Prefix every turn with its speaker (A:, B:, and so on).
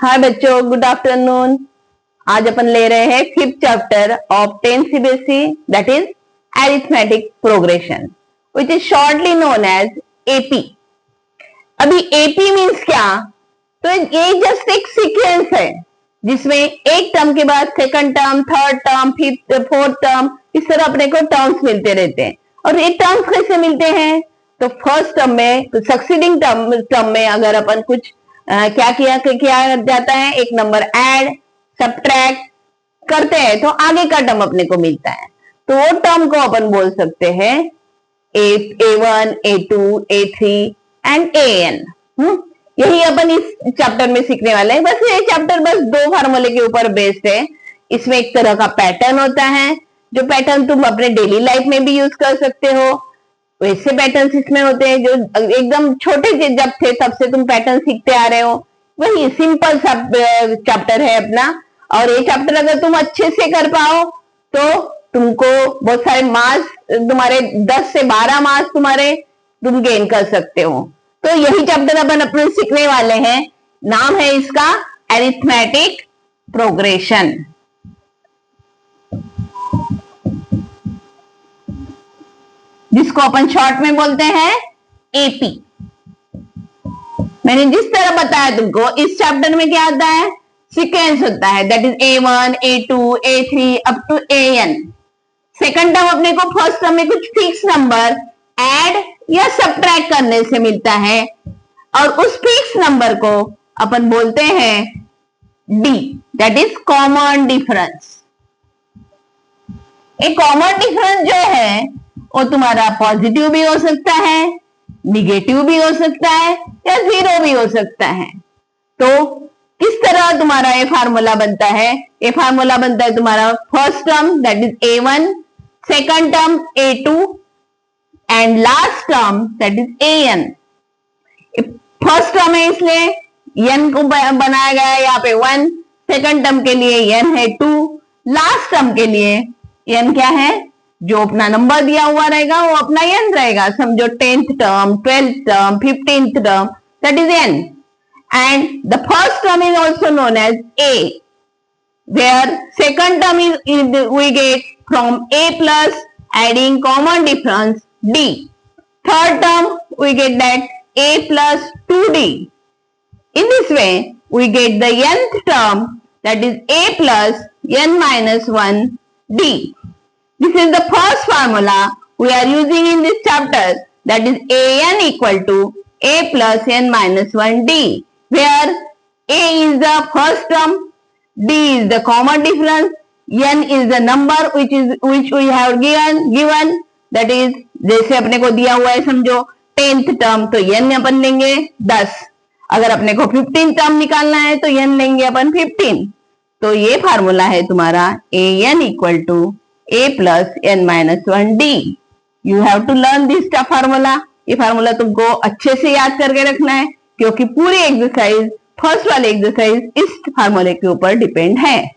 A: हाय बच्चों, good afternoon. आज अपन ले रहे हैं fifth chapter of 10th CBSE, that is arithmetic progression, which is shortly known as AP. अभी एपी मीन्स क्या? तो ये जस्ट एक सीक्वेंस है जिसमें एक टर्म के बाद second term, third term, fifth, fourth term, इस तरह अपने को टर्म्स मिलते रहते हैं। और ये टर्म्स कैसे मिलते हैं? तो फर्स्ट टर्म में, तो सक्सीडिंग टर्म में अगर अपन कुछ क्या किया जाता है, एक नंबर ऐड सब्ट्रैक्ट करते हैं तो आगे का टर्म अपने को मिलता है। तो वो टर्म को अपन बोल सकते हैं A1, A2, A3 and AN। यही अपन इस चैप्टर में सीखने वाले हैं। बस ये चैप्टर बस दो फार्मूले के ऊपर बेस्ड है। इसमें एक तरह का पैटर्न होता है, जो पैटर्न तुम अपने डेली लाइफ में भी यूज कर सकते हो। वैसे पैटर्न्स इसमें होते हैं जो एकदम छोटे जब थे तब से तुम पैटर्न सीखते आ रहे हो। वही सिंपल सा चैप्टर है अपना। और ये चैप्टर अगर तुम अच्छे से कर पाओ तो तुमको बहुत सारे मार्क्स, तुम्हारे 10 से 12 मार्क्स तुम गेन कर सकते हो। तो यही चैप्टर अपन अपने सीखने वाले हैं। नाम है इसका अरिथमेटिक प्रोग्रेशन, जिसको अपन शॉर्ट में बोलते हैं एपी। मैंने जिस तरह बताया तुमको, इस चैप्टर में क्या आता है, सीक्वेंस होता है, that is A1, A2, A3 up to AN। Second term अपने को फर्स्ट टर्म में कुछ फिक्स नंबर ऐड या सब्ट्रैक्ट करने से मिलता है, और उस फिक्स नंबर को अपन बोलते हैं D, that is common difference. एक कॉमन डिफरेंस जो है वो तुम्हारा पॉजिटिव भी हो सकता है, निगेटिव भी हो सकता है, या जीरो भी हो सकता है। तो किस तरह तुम्हारा ये फार्मूला बनता है? ये फार्मूला बनता है तुम्हारा first term that is A1, second term A2 and last term that is AN। First term है इसलिए n को बनाया गया है यहाँ पे 1, सेकंड टर्म के लिए n है 2, लास्ट टर्म के लिए n क्या है? जो अपना नंबर दिया हुआ रहेगा वो अपना n रहेगा। समझो 10th term, 12th term, 15th term, that is n। And the first term is also known as a, where second term is we get from a plus adding common difference d. Third term we get that a plus 2d. In this way we get the nth term, that is a plus n minus 1d. This is the first formula we are using in this chapter, that is AN equal to a plus n minus 1d, where a is the first term, d is the common difference, n is the number which we have given, that is जैसे अपने को दिया हुआ है, समझो 10th term तो n अपन लेंगे 10। अगर अपने को 15th टर्म निकालना है तो n लेंगे अपन 15। तो ये फार्मूला है तुम्हारा AN equal to a plus n minus 1d. You have to learn this formula. ये फार्मूला तुमको अच्छे से याद करके रखना है, क्योंकि पूरी एक्सरसाइज, फर्स्ट वाले एक्सरसाइज इस फार्मूले के ऊपर डिपेंड है।